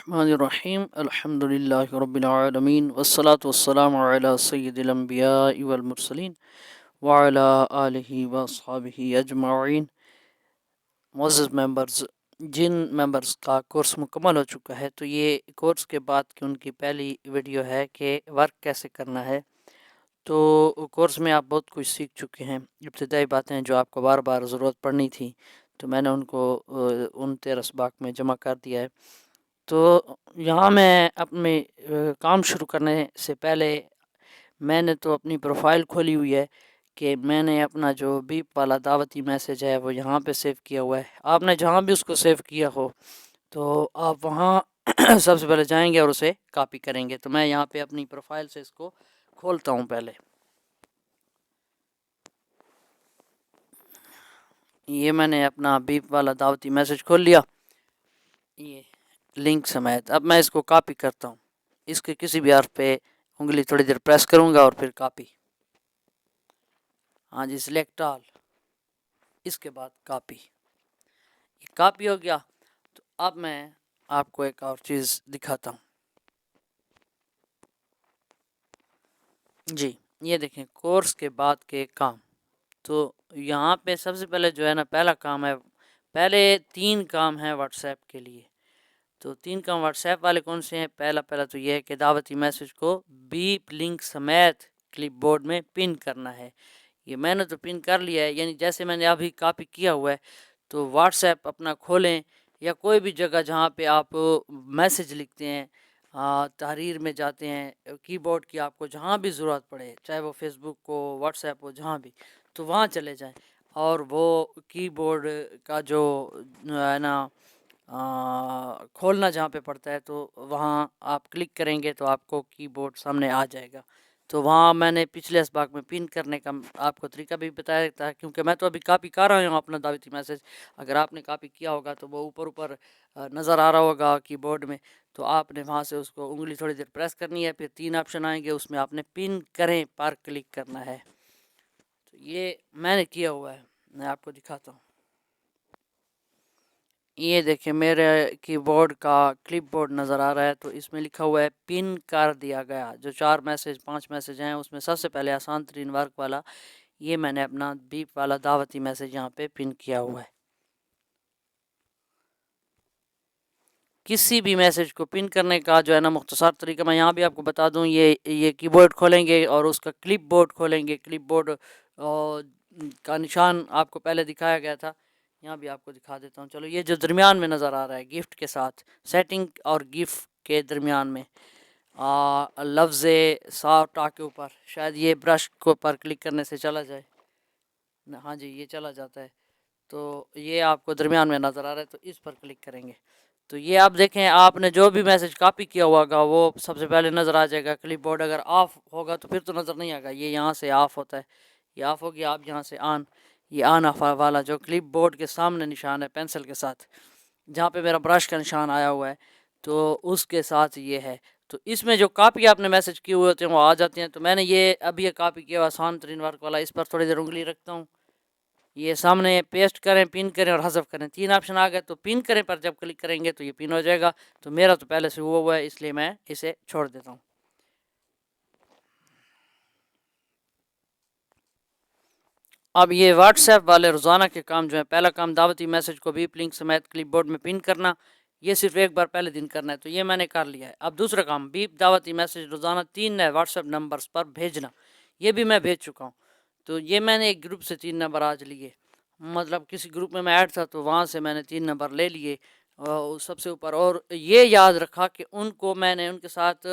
الرحمن الرحیم الحمد للہ رب العالمین والصلاة والسلام علی سید الانبیاء والمرسلین وعلی آلہ واصحابہ اجمعین۔ معزز ممبرز، جن ممبرز کا کورس مکمل ہو چکا ہے تو یہ کورس کے بعد کی ان کی پہلی ویڈیو ہے کہ ورک کیسے کرنا ہے۔ تو کورس میں آپ بہت کچھ سیکھ چکے ہیں، ابتدائی باتیں جو آپ کو بار بار ضرورت پڑنی تھی تو میں نے ان کو ان 13 اسباق میں جمع کر دیا ہے۔ تو یہاں میں اپنے کام شروع کرنے سے پہلے میں نے تو اپنی پروفائل کھولی ہوئی ہے کہ میں نے اپنا جو بیپ والا دعوتی میسج ہے وہ یہاں پہ سیو کیا ہوا ہے۔ آپ نے جہاں بھی اس کو سیو کیا ہو تو آپ وہاں سب سے پہلے جائیں گے اور اسے کاپی کریں گے۔ تو میں یہاں پہ اپنی پروفائل سے اس کو کھولتا ہوں۔ پہلے یہ میں نے اپنا بیپ والا دعوتی میسج کھول لیا، یہ لنک سمیت۔ اب میں اس کو کاپی کرتا ہوں، اس کے کسی بھی حرف پہ انگلی تھوڑی دیر پریس کروں گا اور پھر کاپی۔ ہاں جی، سلیکٹ آل، اس کے بعد کاپی۔ یہ کاپی ہو گیا۔ تو اب میں آپ کو ایک اور چیز دکھاتا ہوں۔ جی یہ دیکھیں، کورس کے بعد کے کام۔ تو یہاں پہ سب سے پہلے جو ہے نا، پہلا کام ہے، پہلے 3 کام ہیں واٹس ایپ کے لیے۔ تو 3 کام واٹس ایپ والے کون سے ہیں؟ پہلا تو یہ ہے کہ دعوتی میسج کو بیپ لنک سمیت کلپ بورڈ میں پن کرنا ہے۔ یہ میں نے تو پن کر لیا ہے، یعنی جیسے میں نے ابھی کاپی کیا ہوا ہے۔ تو واٹس ایپ اپنا کھولیں یا کوئی بھی جگہ جہاں پہ آپ میسج لکھتے ہیں، تحریر میں جاتے ہیں، کی بورڈ کی آپ کو جہاں بھی ضرورت پڑے، چاہے وہ فیس بک ہو، واٹس ایپ ہو، جہاں بھی، تو وہاں چلے جائیں اور وہ کی بورڈ کا جو ہے نا کھولنا جہاں پہ پڑتا ہے تو وہاں آپ کلک کریں گے تو آپ کو کی بورڈ سامنے آ جائے گا۔ تو وہاں میں نے پچھلے اسباق میں پن کرنے کا آپ کو طریقہ بھی بتایا تھا، کیونکہ میں تو ابھی کاپی کر رہا ہوں اپنا دعوتی میسج۔ اگر آپ نے کاپی کیا ہوگا تو وہ اوپر نظر آ رہا ہوگا کی بورڈ میں، تو آپ نے وہاں سے اس کو انگلی تھوڑی دیر پریس کرنی ہے، پھر 3 آپشن آئیں گے، اس میں آپ نے پن کریں پر کلک کرنا ہے۔ تو یہ میں نے کیا ہوا ہے، میں آپ کو دکھاتا ہوں۔ یہ دیکھیں میرے کی بورڈ کا کلپ بورڈ نظر آ رہا ہے، تو اس میں لکھا ہوا ہے پن کر دیا گیا۔ جو 4 میسج 5 میسج ہیں اس میں سب سے پہلے آسان ترین ورک والا، یہ میں نے اپنا بیپ والا دعوتی میسج یہاں پہ پن کیا ہوا ہے۔ کسی بھی میسج کو پن کرنے کا جو ہے نا مختصر طریقہ میں یہاں بھی آپ کو بتا دوں۔ یہ کی بورڈ کھولیں گے اور اس کا کلپ بورڈ کھولیں گے۔ کلپ بورڈ کا نشان آپ کو پہلے دکھایا گیا تھا، یہاں بھی آپ کو دکھا دیتا ہوں۔ چلو، یہ جو درمیان میں نظر آ رہا ہے گفٹ کے ساتھ، سیٹنگ اور گفٹ کے درمیان میں لفظ سافٹ کے اوپر، شاید یہ برش کو پر کلک کرنے سے چلا جائے۔ ہاں جی، یہ چلا جاتا ہے۔ تو یہ آپ کو درمیان میں نظر آ رہا ہے، تو اس پر کلک کریں گے تو یہ آپ دیکھیں، آپ نے جو بھی میسج کاپی کیا ہوا گا وہ سب سے پہلے نظر آ جائے گا۔ کلپ بورڈ اگر آف ہوگا تو پھر تو نظر نہیں آئے گا، یہ یہاں سے آف ہوتا ہے، یہ آف ہو گیا۔ آپ یہاں سے آن، یہ آن آف والا جو کلپ بورڈ کے سامنے نشان ہے پینسل کے ساتھ، جہاں پہ میرا برش کا نشان آیا ہوا ہے، تو اس کے ساتھ یہ ہے۔ تو اس میں جو کاپی آپ نے میسج کیے ہوئے ہوتے ہیں وہ آ جاتے ہیں۔ تو میں نے یہ ابھی یہ کاپی کیا ہوا آسان ترین ورک والا، اس پر تھوڑی دیر انگلی رکھتا ہوں، یہ سامنے پیسٹ کریں، پن کریں اور حذف کریں۔ 3 آپشن آ گئے، تو پن کریں پر جب کلک کریں گے تو یہ پن ہو جائے گا۔ تو میرا تو پہلے سے ہوا ہے، اس لیے میں اسے چھوڑ دیتا ہوں۔ اب یہ واٹس ایپ والے روزانہ کے کام جو ہیں، پہلا کام دعوتی میسج کو بیپ لنک سمیت کلپ بورڈ میں پن کرنا، یہ صرف ایک بار پہلے دن کرنا ہے، تو یہ میں نے کر لیا ہے۔ اب دوسرا کام، بیپ دعوتی میسج روزانہ 3 نئے واٹس ایپ نمبرز پر بھیجنا، یہ بھی میں بھیج چکا ہوں۔ تو یہ میں نے ایک گروپ سے 3 نمبر آج لیے، مطلب کسی گروپ میں ایڈ تھا تو وہاں سے میں نے 3 نمبر لے لیے سب سے اوپر، اور یہ یاد رکھا کہ ان کو میں نے ان کے ساتھ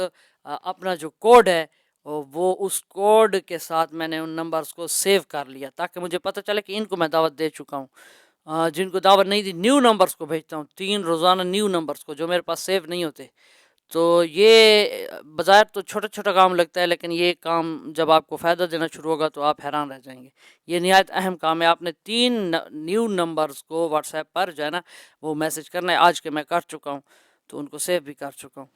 اپنا جو کوڈ ہے وہ اس کوڈ کے ساتھ میں نے ان نمبرز کو سیو کر لیا، تاکہ مجھے پتہ چلے کہ ان کو میں دعوت دے چکا ہوں۔ جن کو دعوت نہیں دی، نیو نمبرز کو بھیجتا ہوں، 3 روزانہ نیو نمبرز کو جو میرے پاس سیو نہیں ہوتے۔ تو یہ بظاہر تو چھوٹا چھوٹا کام لگتا ہے، لیکن یہ کام جب آپ کو فائدہ دینا شروع ہوگا تو آپ حیران رہ جائیں گے۔ یہ نہایت اہم کام ہے۔ آپ نے 3 نیو نمبرز کو واٹس ایپ پر جو ہے نا وہ میسج کرنا ہے، آج کے میں کر چکا ہوں، تو ان کو سیو بھی کر چکا ہوں۔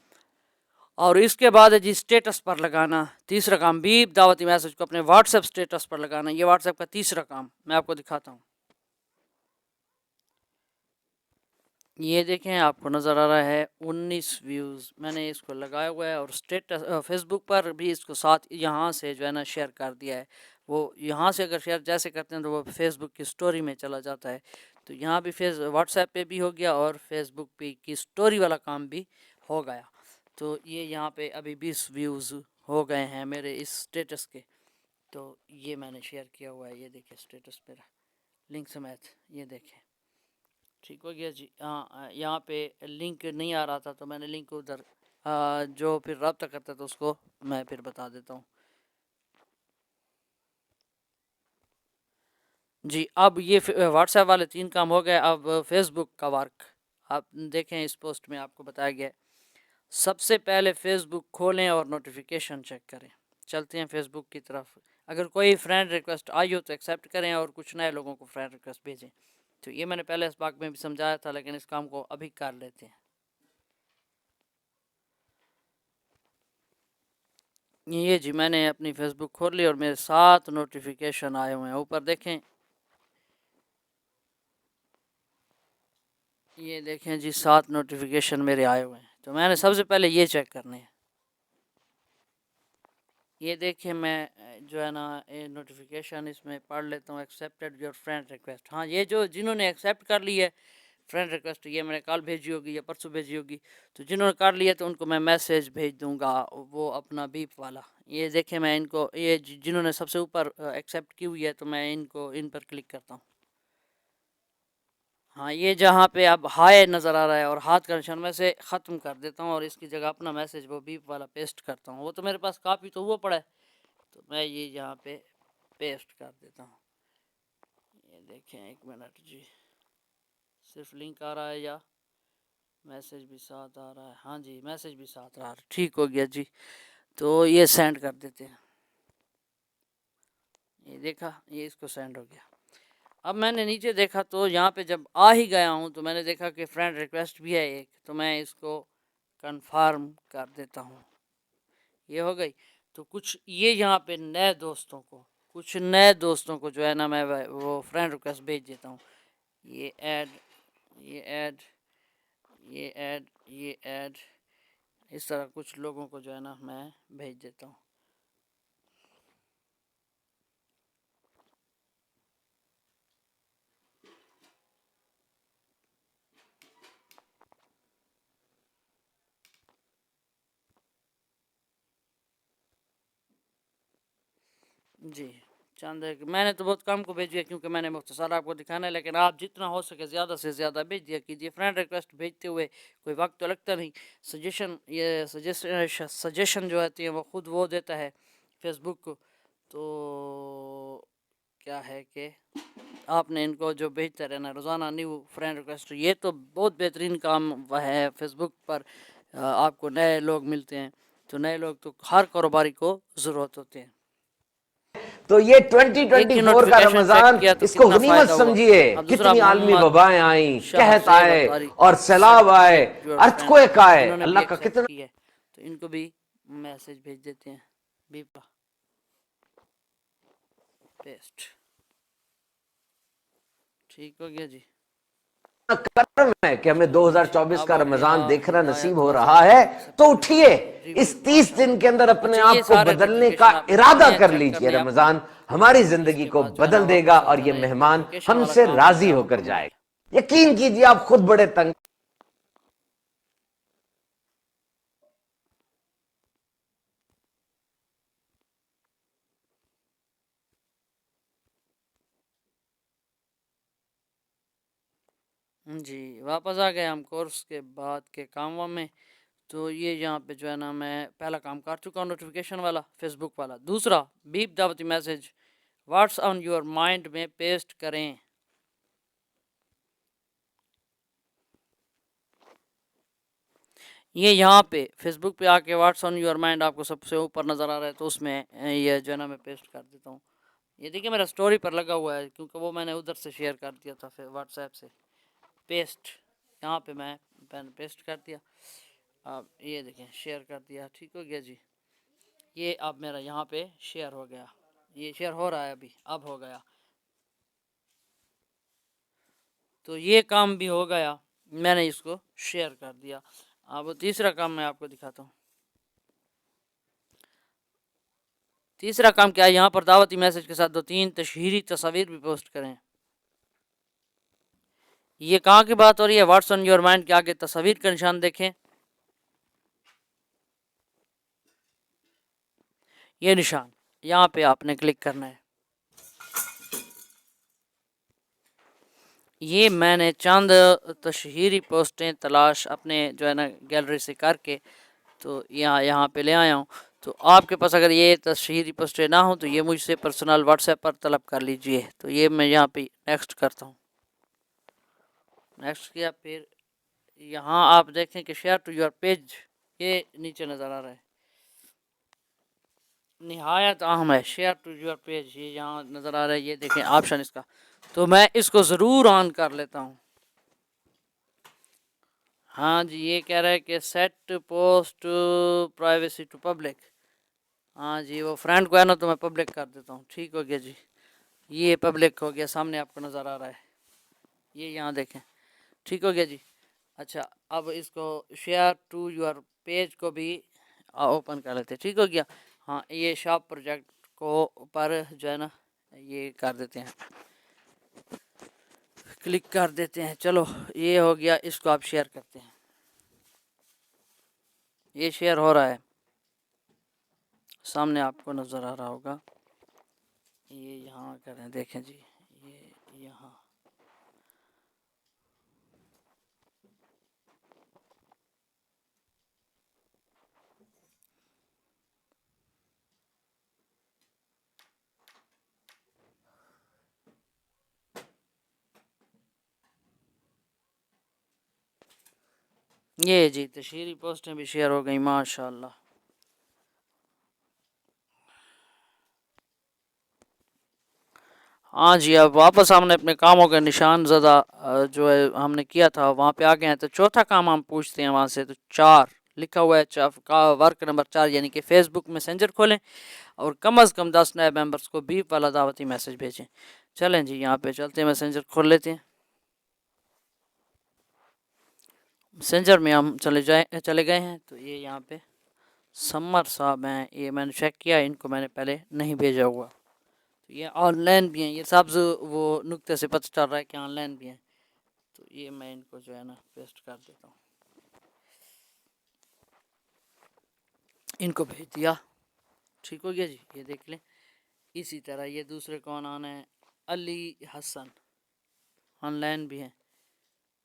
اور اس کے بعد جی سٹیٹس پر لگانا، تیسرا کام، بیپ دعوتی میسج کو اپنے واٹس ایپ سٹیٹس پر لگانا، یہ واٹس ایپ کا تیسرا کام میں آپ کو دکھاتا ہوں۔ یہ دیکھیں آپ کو نظر آ رہا ہے 19 ویوز میں نے اس کو لگایا ہوا ہے، اور اسٹیٹس فیس بک پر بھی اس کو ساتھ یہاں سے جو ہے نا شیئر کر دیا ہے. وہ یہاں سے اگر شیئر جیسے کرتے ہیں تو وہ فیس بک کی سٹوری میں چلا جاتا ہے. تو یہاں بھی واٹس ایپ پہ بھی ہو گیا اور فیس بک پہ کی سٹوری والا کام بھی ہو گیا. تو یہ یہاں پہ ابھی 20 ویوز ہو گئے ہیں میرے اس سٹیٹس کے. تو یہ میں نے شیئر کیا ہوا ہے، یہ دیکھیں سٹیٹس پہ لنک سمیت، یہ دیکھیں. ٹھیک ہو گیا جی. ہاں یہاں پہ لنک نہیں آ رہا تھا تو میں نے لنک ادھر جو پھر رابطہ کرتا تھا اس کو میں پھر بتا دیتا ہوں. جی اب یہ واٹس ایپ والے 3 کام ہو گئے. اب فیس بک کا ورک آپ دیکھیں، اس پوسٹ میں آپ کو بتایا گیا ہے. سب سے پہلے فیس بک کھولیں اور نوٹیفیکیشن چیک کریں. چلتے ہیں فیس بک کی طرف. اگر کوئی فرینڈ ریکویسٹ آئی ہو تو ایکسیپٹ کریں اور کچھ نئے لوگوں کو فرینڈ ریکویسٹ بھیجیں. تو یہ میں نے پہلے اس باغ میں بھی سمجھایا تھا، لیکن اس کام کو ابھی کر لیتے ہیں. یہ جی میں نے اپنی فیس بک کھول لی اور میرے 7 نوٹیفیکیشن آئے ہوئے ہیں. اوپر دیکھیں، یہ دیکھیں جی 7 نوٹیفیکیشن میرے آئے ہوئے ہیں. تو میں نے سب سے پہلے یہ چیک کرنے ہیں. یہ دیکھیں میں جو ہے نا نوٹیفیکیشن اس میں پڑھ لیتا ہوں. Accepted your friend request. ہاں یہ جو جنہوں نے ایکسیپٹ کر لی ہے فرینڈ ریکویسٹ، یہ میں نے کل بھیجی ہوگی یا پرسوں بھیجی ہوگی. تو جنہوں نے کر لیا تو ان کو میں میسیج بھیج دوں گا، وہ اپنا بیپ والا. یہ دیکھیں میں ان کو، یہ جنہوں نے سب سے اوپر ایکسیپٹ کی ہوئی ہے تو میں ان پر کلک کرتا ہوں. ہاں یہ جہاں پہ اب ہائے نظر آ رہا ہے اور ہاتھ کا نشان، میں سے ختم کر دیتا ہوں اور اس کی جگہ اپنا میسیج وہ بیپ والا پیسٹ کرتا ہوں. وہ تو میرے پاس کاپی تو وہ پڑا ہے، تو میں یہ یہاں پہ پیسٹ کر دیتا ہوں. یہ دیکھیں 1 منٹ جی، صرف لنک آ رہا ہے یا میسیج بھی ساتھ آ رہا ہے؟ ہاں جی میسیج بھی ساتھ آ رہا ہے. ٹھیک ہو گیا جی. تو یہ سینڈ کر دیتے ہیں. یہ دیکھا، یہ اس کو سینڈ ہو گیا. اب میں نے نیچے دیکھا تو یہاں پہ جب آ ہی گیا ہوں تو میں نے دیکھا کہ فرینڈ ریکویسٹ بھی ہے ایک، تو میں اس کو کنفرم کر دیتا ہوں. یہ ہو گئی. تو کچھ یہ یہاں پہ کچھ نئے دوستوں کو جو ہے نا میں وہ فرینڈ ریکویسٹ بھیج دیتا ہوں. یہ ایڈ، یہ ایڈ، یہ ایڈ، یہ ایڈ، اس طرح کچھ لوگوں کو جو ہے نا میں بھیج دیتا ہوں. جی چند ہے کہ میں نے تو بہت کم کو بھیج دیا کیونکہ میں نے مختصر آپ کو دکھانا ہے، لیکن آپ جتنا ہو سکے زیادہ سے زیادہ بھیج دیا کیجیے. فرینڈ ریکویسٹ بھیجتے ہوئے کوئی وقت تو لگتا نہیں. سجیشن جو آتی ہیں وہ خود وہ دیتا ہے فیس بک کو. تو کیا ہے کہ آپ نے ان کو جو بھیجتے رہنا روزانہ نیو فرینڈ ریکویسٹ. یہ تو بہت بہترین کام ہے فیس بک پر. آپ کو نئے لوگ ملتے ہیں، تو نئے لوگ تو ہر کاروباری کو ضرورت ہوتے ہیں. تو یہ ایک ہی 2024 کا نوٹیفیکیشن چیک رمضان کیا تو اس کو کتنا غنیمت فائدہ ہوا. سمجھیے. اب دوسرا کتنی عالمی محمد وبائیں آئیں، شاہ قحط زیب آئے اطاری، اور سیلاب آئے، accept your friend earthquake request. آئے. انہوں نے بھی اللہ کا ایکسیپٹ کتنا کی ہے تو ان کو بھی میسیج بھیج دیتے ہیں. بیپا پیسٹ. ٹھیک ہو گیا جی. کرم ہے کہ ہمیں چلو جی 2024 اب کا اللہ رمضان دیکھنا نصیب ہدایت ہو نظر رہا ہے. تو ایکسیپٹ یور اٹھیے، فرینڈ اس ریویو 30 ماشاء اللہ. دن کے اندر اپنے اچھا یہ آپ کو سارے بدلنے کا نوٹیفیکیشن آپ کو ارادہ کرنے ہیں، کر چیک لیجئے. کرنے اپنے. رمضان ہماری اور اس زندگی کے کو بعد جو ہے نا بدل دے گا واپس آ اور یہ جانا ہے. مہمان نوٹیفیکیشن ہم والا سے کام جو ہے راضی ہو آپ کر مکمل. جائے گا. یقین کیجئے آپ خود بڑے تنگ. جی واپس آ گئے ہم کورس کے بعد کے کاموں میں. تو یہ یہاں پہ جو ہے نا میں پہلا کام کر چکا ہوں نوٹیفیکیشن والا فیس بک والا. دوسرا بیپ دعوتی message what's on your mind میں پیسٹ کریں. یہ یہاں پہ فیس بک پہ آ کے واٹس آن یور مائنڈ آپ کو سب سے اوپر نظر آ رہا ہے، تو اس میں یہ جو ہے نا میں پیسٹ کر دیتا ہوں. یہ دیکھیے میرا سٹوری پر لگا ہوا ہے کیونکہ وہ میں نے ادھر سے شیئر کر دیا تھا پھر واٹس ایپ سے. پیسٹ یہاں پہ میں پیسٹ کر دیا. اب یہ دیکھیں شیئر کر دیا. ٹھیک ہو گیا جی. یہ اب میرا یہاں پہ شیئر ہو گیا. یہ شیئر ہو رہا ہے ابھی، اب ہو گیا. تو یہ کام بھی ہو گیا. میں نے اس کو شیئر کر دیا. اب تیسرا کام میں آپ کو دکھاتا ہوں. تیسرا کام کیا ہے, یہاں پر دعوتی میسج کے ساتھ 2-3 تشہیری تصاویر بھی پوسٹ کریں. یہ کہاں کی بات ہو رہی ہے؟ واٹس آن یور مائنڈ کے آگے تصاویر کا نشان دیکھیں, یہ نشان یہاں پہ آپ نے کلک کرنا ہے. یہ میں نے چند تشہیری پوسٹیں تلاش اپنے جو ہے نا گیلری سے کر کے تو یہاں پہ لے آیا ہوں. تو آپ کے پاس اگر یہ تشہیری پوسٹیں نہ ہوں تو یہ مجھ سے پرسنل واٹس ایپ پر طلب کر لیجئے. تو یہ میں یہاں پہ نیکسٹ کرتا ہوں. نیکسٹ کیا, پھر یہاں آپ دیکھیں کہ شیئر ٹو یور پیج, یہ نیچے نظر آ رہا ہے, نہایت اہم ہے. شیئر ٹو یور پیج یہ یہاں نظر آ رہا ہے, یہ دیکھیں آپشن اس کا. تو میں اس کو ضرور آن کر لیتا ہوں. ہاں جی, یہ کہہ رہا ہے کہ set post privacy to public. ہاں جی, وہ فرینڈ کو ہے نا تو میں پبلک کر دیتا ہوں. ٹھیک ہو گیا جی, یہ پبلک ہو گیا, سامنے آپ کو نظر آ رہا ہے, یہ یہاں دیکھیں. ٹھیک ہو گیا جی. اچھا, اب اس کو شیئر ٹو یور پیج کو بھی اوپن کر لیتے. ٹھیک ہو گیا. ہاں, یہ شاپ پروجیکٹ کو پر جو ہے نا یہ کر دیتے ہیں, کلک کر دیتے ہیں. چلو یہ ہو گیا, اس کو آپ شیئر کرتے ہیں. یہ شیئر ہو رہا ہے, سامنے آپ کو نظر آ رہا ہوگا. یہ یہاں کریں, دیکھیں جی, یہ یہاں یہ جی تشہیری پوسٹیں بھی شیئر ہو گئی, ماشاء اللہ. ہاں جی, اب واپس ہم نے اپنے کاموں کا نشان زدہ جو ہے ہم نے کیا تھا وہاں پہ آ گئے ہیں. تو چوتھا کام ہم پوچھتے ہیں وہاں سے, تو 4 لکھا ہوا ہے, ورک نمبر 4, یعنی کہ فیس بک میسنجر کھولیں اور کم از کم 10 نئے ممبرس کو بیپ والا دعوتی میسج بھیجیں. چلیں جی, یہاں پہ چلتے ہیں, میسنجر کھول لیتے ہیں. میسنجر میں ہم چلے گئے ہیں. تو یہ یہاں پہ سمر صاحب ہیں, یہ میں نے چیک کیا, ان کو میں نے پہلے نہیں بھیجا ہوا. تو یہ آن لائن بھی ہیں, یہ سبز وہ نقطے سے پتہ چل رہا ہے کہ آن لائن بھی ہیں. تو یہ میں ان کو جو ہے نا پیسٹ کر دیتا ہوں, ان کو بھیج دیا. ٹھیک ہو گیا جی, یہ دیکھ لیں. اسی طرح یہ دوسرے کون آنا ہے, علی حسن, آن لائن بھی ہیں.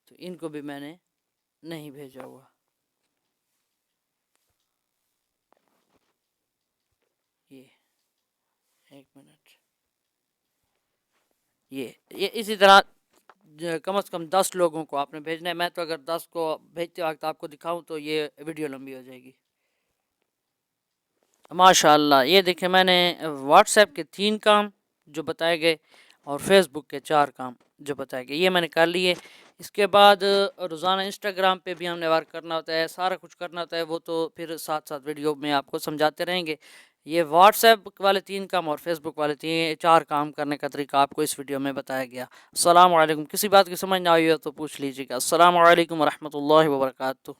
تو ان کو بھی میں نے نہیں بھیجا ہوا. یہ ایک منٹ, یہ اسی طرح کم از کم 10 لوگوں کو آپ نے بھیجنا ہے. میں تو اگر 10 کو بھیجتے وقت آپ کو دکھاؤں تو یہ ویڈیو لمبی ہو جائے گی. ماشاء اللہ, یہ دیکھیں میں نے واٹس ایپ کے 3 کام جو بتائے گئے اور فیس بک کے 4 کام جو بتائے گئے, یہ میں نے کر لیے. اس کے بعد روزانہ انسٹاگرام پہ بھی ہم نے ورک کرنا ہوتا ہے, سارا کچھ کرنا ہوتا ہے. وہ تو پھر ساتھ ساتھ ویڈیو میں آپ کو سمجھاتے رہیں گے. یہ واٹس ایپ والے 3 کام اور فیس بک والے 4 کام کرنے کا طریقہ آپ کو اس ویڈیو میں بتایا گیا. السلام علیکم. کسی بات کی سمجھ نہ آئی ہو تو پوچھ لیجیے گا. السلام علیکم ورحمۃ اللہ وبرکاتہ.